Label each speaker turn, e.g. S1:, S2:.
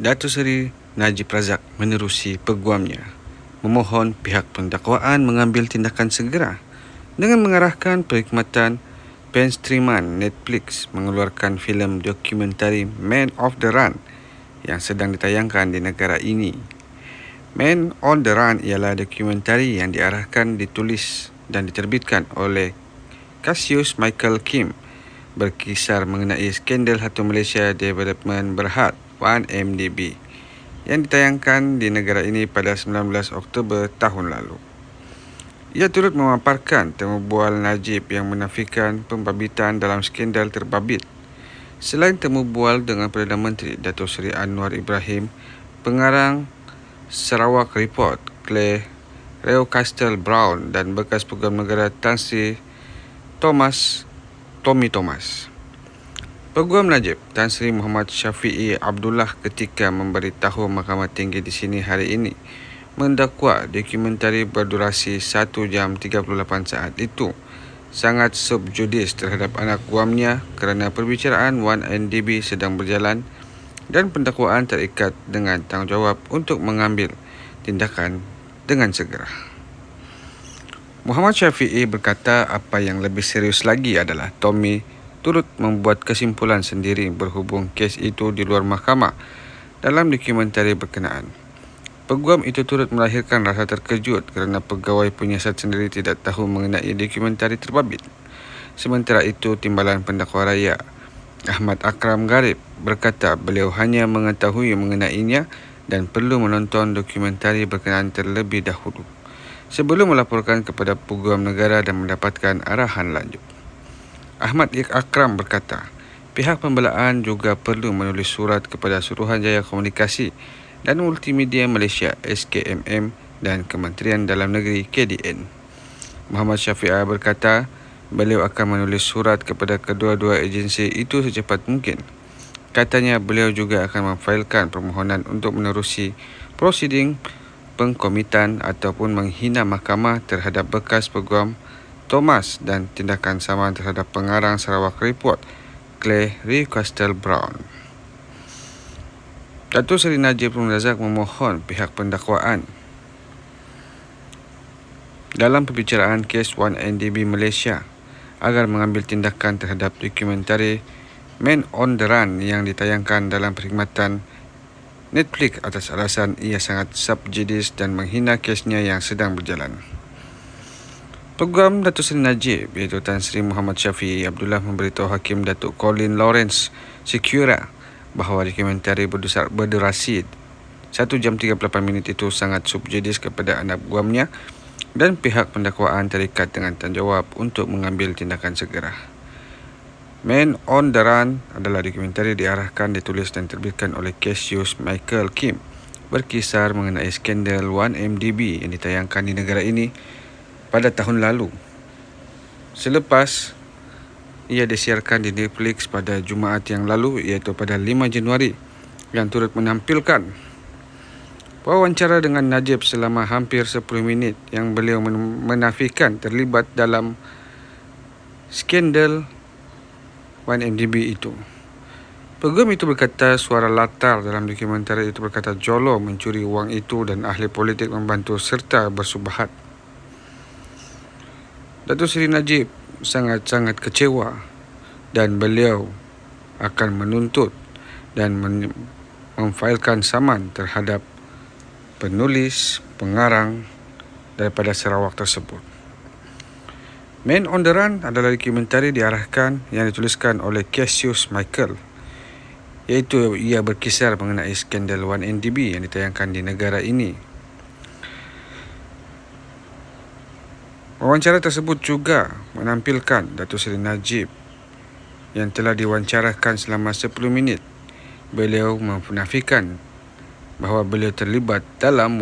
S1: Datuk Seri Najib Razak menerusi peguamnya, memohon pihak pendakwaan mengambil tindakan segera dengan mengarahkan perkhidmatan penstreaman Netflix mengeluarkan filem dokumentari Man on the Run yang sedang ditayangkan di negara ini. Man on the Run ialah dokumentari yang diarahkan, ditulis dan diterbitkan oleh Cassius Michael Kim, berkisar mengenai skandal Harta Malaysia Development Berhad 1MDB yang ditayangkan di negara ini pada 19 Oktober tahun lalu. Ia turut memaparkan temu bual Najib yang menafikan pembabitan dalam skandal terbabit. Selain temu bual dengan Perdana Menteri Datuk Seri Anwar Ibrahim, pengarang Sarawak Report Claire Reo Castle Brown dan bekas Peguam Negara Tan Sri Tommy Thomas. Peguam Najib Tan Sri Muhammad Syafiee Abdullah ketika memberitahu Mahkamah Tinggi di sini hari ini mendakwa dokumentari berdurasi 1 jam 38 saat itu sangat subjudis terhadap anak guamnya kerana perbicaraan 1MDB sedang berjalan dan pendakwaan terikat dengan tanggungjawab untuk mengambil tindakan dengan segera. Muhammad Syafiee berkata apa yang lebih serius lagi adalah Tommy turut membuat kesimpulan sendiri berhubung kes itu di luar mahkamah dalam dokumentari berkenaan. Peguam itu turut melahirkan rasa terkejut kerana pegawai penyiasat sendiri tidak tahu mengenai dokumentari terbabit. Sementara itu, Timbalan Pendakwa Raya Ahmad Akram Garib berkata beliau hanya mengetahui mengenainya dan perlu menonton dokumentari berkenaan terlebih dahulu sebelum melaporkan kepada Peguam Negara dan mendapatkan arahan lanjut. Ahmad Akram berkata, pihak pembelaan juga perlu menulis surat kepada Suruhanjaya Komunikasi dan Multimedia Malaysia SKMM dan Kementerian Dalam Negeri KDN. Muhammad Syafiee berkata, beliau akan menulis surat kepada kedua-dua agensi itu secepat mungkin. Katanya beliau juga akan memfailkan permohonan untuk menerusi prosiding pengkomitan ataupun menghina mahkamah terhadap bekas Peguam Thomas dan tindakan sama terhadap pengarang Sarawak Report Claire Reo Castle Brown. Datuk Seri Najib Razak memohon pihak pendakwaan dalam perbicaraan kes 1MDB Malaysia agar mengambil tindakan terhadap dokumentari Man on the Run yang ditayangkan dalam perkhidmatan Netflix atas alasan ia sangat subjudis dan menghina kesnya yang sedang berjalan. Peguam Datuk Seri Najib iaitu Tan Sri Muhammad Syafiee Abdullah memberitahu Hakim Datuk Colin Lawrence Secura bahawa dokumentari berdurasi 1 jam 38 minit itu sangat subjudis kepada anak guamnya dan pihak pendakwaan terikat dengan tanggungjawab untuk mengambil tindakan segera. Man on the Run adalah dokumentari diarahkan, ditulis dan diterbitkan oleh Cassius Michael Kim, berkisar mengenai skandal 1MDB yang ditayangkan di negara ini pada tahun lalu. Selepas ia disiarkan di Netflix pada Jumaat yang lalu iaitu pada 5 Januari yang turut menampilkan wawancara dengan Najib selama hampir 10 minit yang beliau menafikan terlibat dalam skandal 1MDB itu. Peguam itu berkata suara latar dalam dokumentari itu berkata Jolo mencuri wang itu dan ahli politik membantu serta bersubahat. Datuk Seri Najib sangat-sangat kecewa dan beliau akan menuntut dan memfailkan saman terhadap penulis, pengarang daripada Sarawak tersebut. Man on the Run adalah dokumentari diarahkan yang dituliskan oleh Cassius Michael, iaitu ia berkisar mengenai skandal 1MDB yang ditayangkan di negara ini. Wawancara tersebut juga menampilkan Datuk Seri Najib yang telah diwawancarakan selama 10 minit. Beliau menafikan bahawa beliau terlibat dalam